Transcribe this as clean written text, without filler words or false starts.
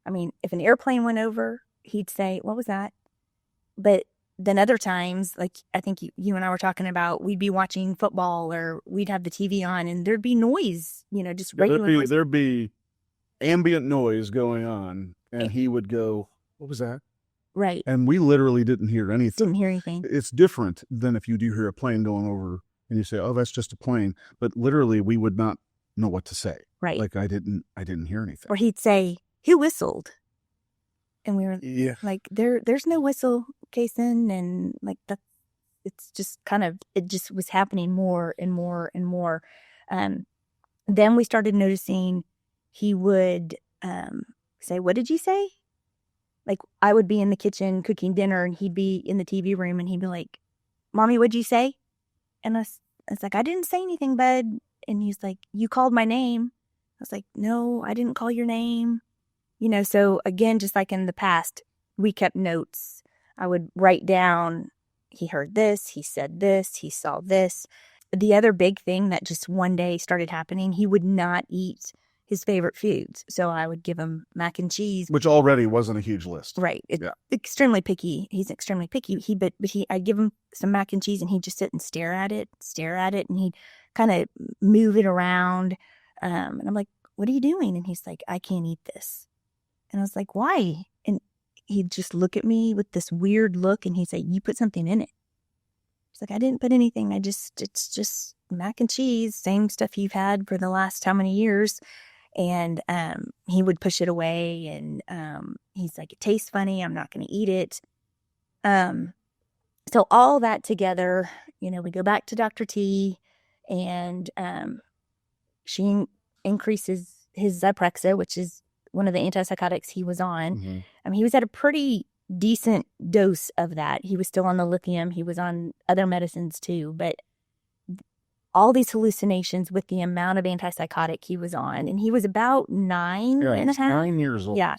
I mean, if an airplane went over, he'd say, "What was that?" But then other times, like I think you and I were talking about, we'd be watching football or we'd have the TV on and there'd be noise, just regular noise. There'd be ambient noise going on, and he would go, "What was that?" Right. And we literally didn't hear anything. Didn't hear anything. It's different than if you do hear a plane going over and you say, "Oh, that's just a plane." But literally, we would not know what to say. Right. Like I didn't hear anything. Or he'd say, "Who whistled?" And we were Yeah. like, there's no whistle, Kason. And like that, it's just it just was happening more and more and more. Then we started noticing he would say, "What did you say?" Like I would be in the kitchen cooking dinner and he'd be in the TV room and he'd be like, "Mommy, what'd you say?" And I was like, "I didn't say anything, bud." And he's like, "You called my name." I was like, "No, I didn't call your name." So again, just like in the past, we kept notes. I would write down, he heard this, he said this, he saw this. The other big thing that just one day started happening, he would not eat his favorite foods. So I would give him mac and cheese. Which already wasn't a huge list. Right. Extremely picky. He's extremely picky. I'd give him some mac and cheese and he'd just sit and stare at it, and he'd kind of move it around. And I'm like, "What are you doing?" And he's like, "I can't eat this." And I was like, "Why?" And he'd just look at me with this weird look and he'd say, "You put something in it." He's like, "I didn't put anything. It's just mac and cheese, same stuff you've had for the last how many years." And he would push it away and he's like, "It tastes funny. I'm not going to eat it." So all that together, we go back to Dr. T and she increases his Zyprexa, which is one of the antipsychotics he was on. Mm-hmm. He was at a pretty decent dose of that. He was still on the lithium. He was on other medicines too, but all these hallucinations with the amount of antipsychotic he was on, and he was about 9 and a half. 9 years old. Yeah.